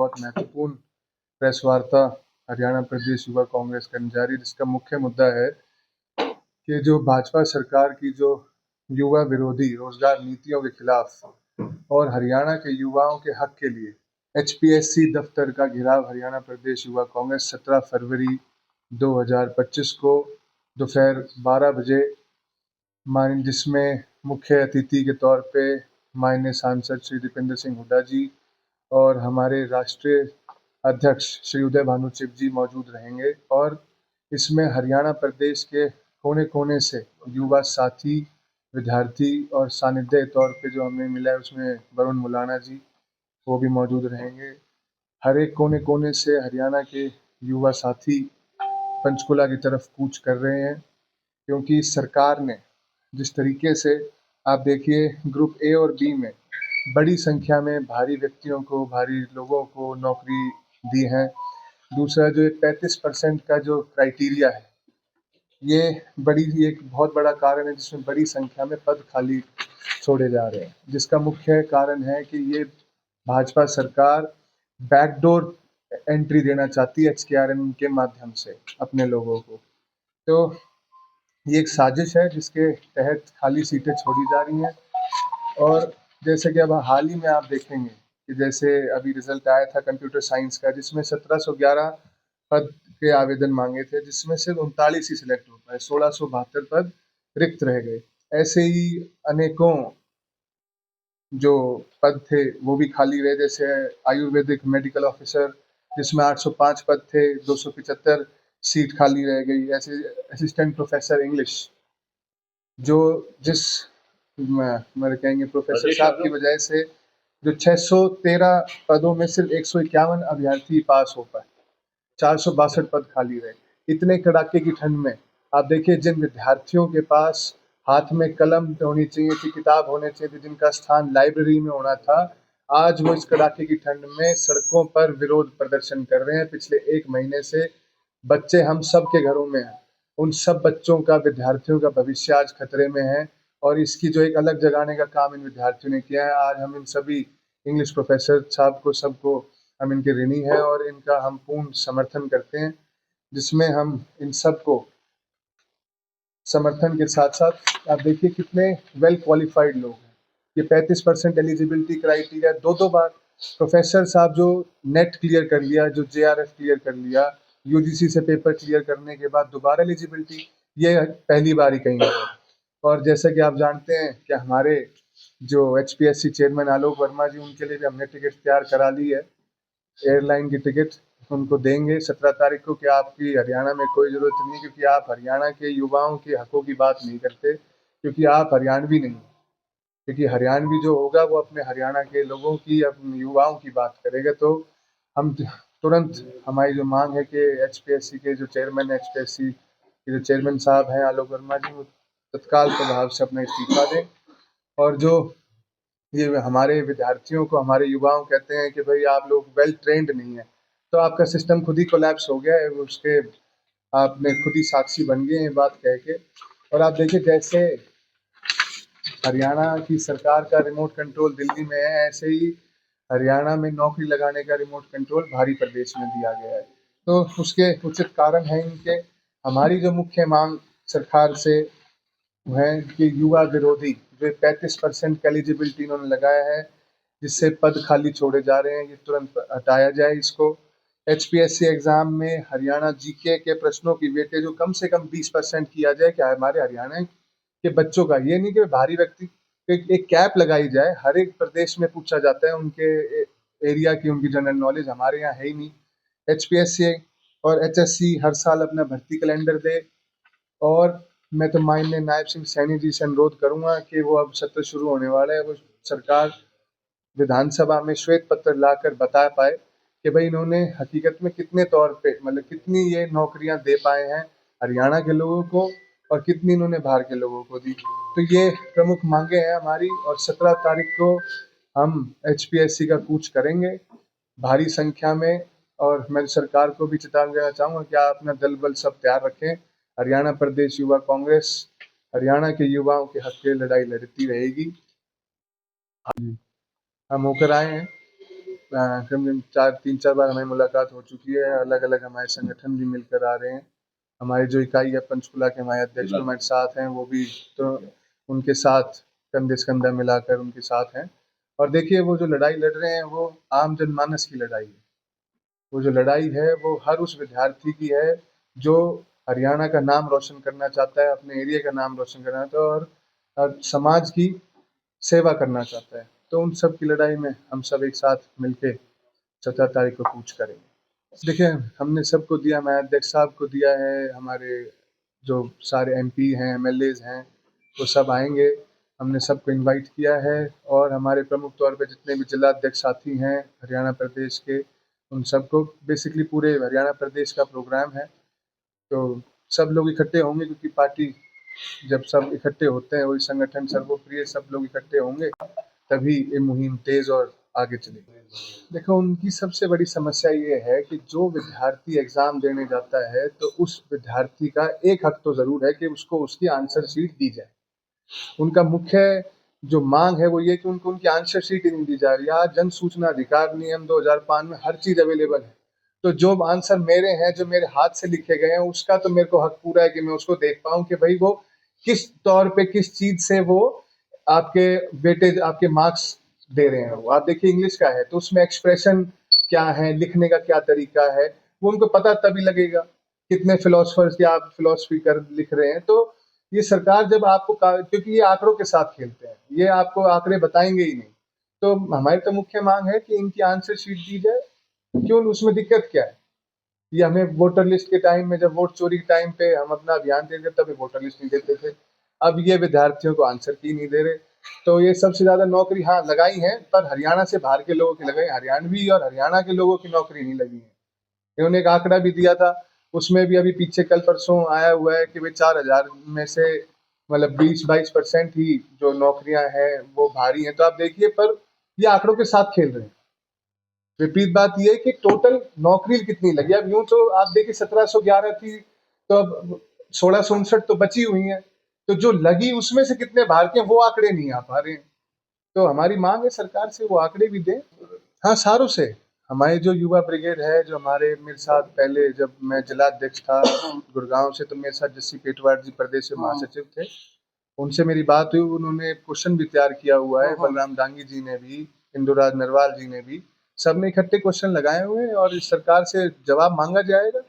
बहुत महत्वपूर्ण प्रेस वार्ता हरियाणा प्रदेश युवा कांग्रेस करने जा रही है, जिसका मुख्य मुद्दा है कि जो भाजपा सरकार की जो युवा विरोधी रोजगार नीतियों के खिलाफ और हरियाणा के युवाओं के हक के लिए HPSC दफ्तर का घेराव हरियाणा प्रदेश युवा कांग्रेस 17 फरवरी 2025 को दोपहर 12 बजे जिसमें मुख्य अतिथि के तौर पे माननीय सांसद श्री दीपेंद्र सिंह हुड्डा जी और हमारे राष्ट्रीय अध्यक्ष श्री उदय भानुचिप जी मौजूद रहेंगे। और इसमें हरियाणा प्रदेश के कोने कोने से युवा साथी, विद्यार्थी और सानिध्य के तौर पे जो हमें मिला है उसमें वरुण मुलाना जी वो भी मौजूद रहेंगे। हर एक कोने कोने से हरियाणा के युवा साथी पंचकुला की तरफ कूच कर रहे हैं, क्योंकि सरकार ने जिस तरीके से आप देखिए ग्रुप ए और बी में बड़ी संख्या में भारी व्यक्तियों को, भारी लोगों को नौकरी दी है। दूसरा जो 35% का जो क्राइटेरिया है, ये एक बहुत बड़ा कारण है जिसमें बड़ी संख्या में पद खाली छोड़े जा रहे हैं, जिसका मुख्य कारण है कि ये भाजपा सरकार बैकडोर एंट्री देना चाहती है HKRM के माध्यम से अपने लोगों को। तो ये एक साजिश है जिसके तहत खाली सीटें छोड़ी जा रही हैं। और जैसे कि अब हाल ही में आप देखेंगे कि जैसे अभी रिजल्ट आया था कंप्यूटर साइंस का, जिसमें 1711 पद के आवेदन मांगे थे, जिसमें सिर्फ 39 ही सिलेक्ट हो पाए, 1672 पद रिक्त रह गए। ऐसे ही अनेकों जो पद थे वो भी खाली रहे, जैसे आयुर्वेदिक मेडिकल ऑफिसर जिसमें 805 पद थे, 275 सीट खाली रह गई। ऐसे असिस्टेंट प्रोफेसर इंग्लिश जो जिस मेरे कहेंगे प्रोफेसर साहब की वजह से जो 613 पदों में सिर्फ 151 अभ्यर्थी पास हो पाए, 462 पद खाली रहे। इतने कड़ाके की ठंड में आप देखिए जिन विद्यार्थियों के पास हाथ में कलम होनी चाहिए थी, किताब होने चाहिए थी, जिनका स्थान लाइब्रेरी में होना था, आज वो इस कड़ाके की ठंड में सड़कों पर विरोध प्रदर्शन कर रहे हैं। पिछले 1 महीने से बच्चे हम सब के घरों में हैं, उन सब बच्चों का, विद्यार्थियों का भविष्य आज खतरे में है। और इसकी जो एक अलग जगाने का काम इन विद्यार्थियों ने किया है, आज हम इन सभी इंग्लिश प्रोफेसर साहब को, सबको हम इनके ऋणी हैं और इनका हम पूर्ण समर्थन करते हैं, जिसमें हम इन सब को समर्थन के साथ साथ आप देखिए कितने वेल क्वालिफाइड लोग हैं। ये 35% एलिजिबिलिटी क्राइटेरिया, 2 बार प्रोफेसर साहब जो नेट क्लियर कर लिया, जो JRF क्लियर कर लिया, UGC से पेपर क्लियर करने के बाद दोबारा एलिजिबिलिटी, ये पहली बार ही कहीं है। और जैसा कि आप जानते हैं कि हमारे जो HPSC चेयरमैन आलोक वर्मा जी, उनके लिए भी हमने टिकट तैयार करा ली है, एयरलाइन की टिकट उनको देंगे 17 तारीख को, कि आपकी हरियाणा में कोई ज़रूरत नहीं है, क्योंकि आप हरियाणा के युवाओं के हकों की बात नहीं करते, क्योंकि आप हरियाणवी नहीं, क्योंकि हरियाणवी जो होगा वो अपने हरियाणा के लोगों की, अपने युवाओं की बात करेगा। तो हम तुरंत, हमारी जो मांग है कि HPSC के जो चेयरमैन, HPSC के जो चेयरमैन साहब हैं आलोक वर्मा जी, वो तत्काल प्रभाव से अपना इस्तीफा दें। और जो ये हमारे विद्यार्थियों को, हमारे युवाओं कहते हैं कि भाई आप लोग वेल ट्रेंड नहीं है, तो आपका सिस्टम खुद ही कोलैप्स हो गया है, उसके आपने खुद ही साक्षी बन गए हैं बात कह के। और आप देखिए जैसे हरियाणा की सरकार का रिमोट कंट्रोल दिल्ली में है, ऐसे ही हरियाणा में नौकरी लगाने का रिमोट कंट्रोल भारी प्रदेश में दिया गया है। तो उसके उचित कारण हैं इनके। हमारी जो मुख्य मांग सरकार से है कि युवा विरोधी जो 35% का एलिजिबिलिटी इन्होंने लगाया है, जिससे पद खाली छोड़े जा रहे हैं, ये तुरंत हटाया जाए इसको। HPSC एग्जाम में हरियाणा GK के प्रश्नों की वेटेज जो कम से कम 20% किया जाए, क्या हमारे हरियाणा के बच्चों का, ये नहीं कि भारी व्यक्ति, एक कैप लगाई जाए। हर एक प्रदेश में पूछा जाता है उनके एरिया की, उनकी जनरल नॉलेज, हमारे यहाँ है ही नहीं। HPSC और HSC हर साल अपना भर्ती कैलेंडर दे। और मैं तो माननीय नायब सिंह सैनी जी से अनुरोध करूंगा कि वो, अब सत्र शुरू होने वाला है, वो सरकार विधानसभा में श्वेत पत्र लाकर बता पाए कि भाई इन्होंने हकीकत में कितने तौर पे, मतलब कितनी ये नौकरियां दे पाए हैं हरियाणा के लोगों को और कितनी इन्होंने बाहर के लोगों को दी। तो ये प्रमुख मांगे हैं हमारी। और 17 तारीख को हम HPSC का कूच करेंगे भारी संख्या में। और मैं सरकार को भी चेतावनी देना चाहूँगा कि आप अपना दल बल सब तैयार रखें। हरियाणा प्रदेश युवा कांग्रेस हरियाणा के युवाओं के हक के लड़ाई लड़ती रहेगी। हम होकर आए हैं करीबन 3-4 बार हमारी मुलाकात हो चुकी है। अलग-अलग हमारे संगठन भी मिलकर आ रहे हैं। हमारी जो इकाई है पंचकुला के हमारे अध्यक्ष भी हमारे साथ हैं, वो भी तो उनके साथ कंधे से कंधा मिलाकर उनके साथ हैं। और देखिए वो जो लड़ाई लड़ रहे हैं वो आम जनमानस की लड़ाई है। वो जो लड़ाई है वो हर उस विद्यार्थी की है जो हरियाणा का नाम रोशन करना चाहता है, अपने एरिया का नाम रोशन करना चाहता है और समाज की सेवा करना चाहता है। तो उन सब की लड़ाई में हम सब एक साथ मिलके 17 तारीख को कूच करेंगे। देखिए, हमने सबको दिया, हमारे अध्यक्ष साहब को दिया है, हमारे जो सारे एमपी हैं, एमएलएज़ हैं, वो सब आएँगे। हमने सबको इनवाइट किया है और हमारे प्रमुख तौर पे जितने भी जिला अध्यक्ष साथी हैं हरियाणा प्रदेश के, उन सबको बेसिकली पूरे हरियाणा प्रदेश का प्रोग्राम है। तो सब लोग इकट्ठे होंगे क्योंकि पार्टी जब सब इकट्ठे होते हैं, वही संगठन सर्वोप्रिय सब लोग इकट्ठे होंगे, तभी ये मुहिम तेज़ और आगे चलेगी। देखो, उनकी सबसे बड़ी समस्या ये है कि जो विद्यार्थी एग्ज़ाम देने जाता है, तो उस विद्यार्थी का एक हक तो ज़रूर है कि उसको उसकी आंसर शीट दी जाए। उनका मुख्य जो मांग है वो ये कि उनको उनकी आंसर शीट ही नहीं दी जा रही है। आज जन सूचना अधिकार नियम 2005 में हर चीज़ अवेलेबल है। तो जो आंसर मेरे हैं, जो मेरे हाथ से लिखे गए हैं, उसका तो मेरे को हक पूरा है कि मैं उसको देख पाऊँ कि भई वो किस तौर पे, किस चीज़ से वो आपके वेटेज, आपके मार्क्स दे रहे हैं वो। आप देखिए इंग्लिश का है, तो उसमें एक्सप्रेशन क्या है, लिखने का क्या तरीका है, वो उनको पता तभी लगेगा। कितने फिलोसोफर्स की आप फिलॉसफी कर लिख रहे हैं, तो ये सरकार जब आपको क्योंकि ये आंकड़ों के साथ खेलते हैं, ये आपको आंकड़े बताएंगे ही नहीं। तो हमारी तो मुख्य मांग है कि इनकी आंसर शीट दी जाए। क्यों, उसमें दिक्कत क्या है? ये हमें वोटर लिस्ट के टाइम में, जब वोट चोरी के टाइम पे हम अपना अभियान देते तब वोटर लिस्ट नहीं देते थे। अब ये विद्यार्थियों को आंसर की नहीं दे रहे। तो ये सबसे ज्यादा नौकरी हाँ लगाई है, पर हरियाणा से बाहर के लोगों की लगाई, हरियाणवी और हरियाणा के लोगों की नौकरी नहीं लगी है। इन्होंने एक आंकड़ा भी दिया था, उसमें भी अभी पीछे कल परसों आया हुआ है कि भाई 4,000 में से मतलब 20-22% ही जो नौकरियां हैं वो भारी हैं। तो आप देखिए, पर ये आंकड़ों के साथ खेल रहे हैं। विपरीत बात ये है कि टोटल नौकरी कितनी लगी। अब यूं तो आप देखिए 1711 थी, तो अब 1659 तो बची हुई हैं। तो जो लगी उसमें से कितने बाहर के, वो आंकड़े नहीं आ पा रहे हैं। तो हमारी मांग है सरकार से वो आंकड़े भी दें। हाँ, सारों से। हमारी जो युवा ब्रिगेड है, जो हमारे मेरे साथ पहले जब मैं जिला अध्यक्ष था गुड़गांव से, तो मेरे साथ जस्सी पेटवार जी प्रदेश में महासचिव थे। उनसे मेरी बात हुई, उन्होंने क्वेश्चन भी तैयार किया हुआ है। बलराम डांगी जी ने भी, इंदुराज नरवाल जी ने भी, सबने इकट्ठे क्वेश्चन लगाए हुए हैं और इस सरकार से जवाब मांगा जाएगा।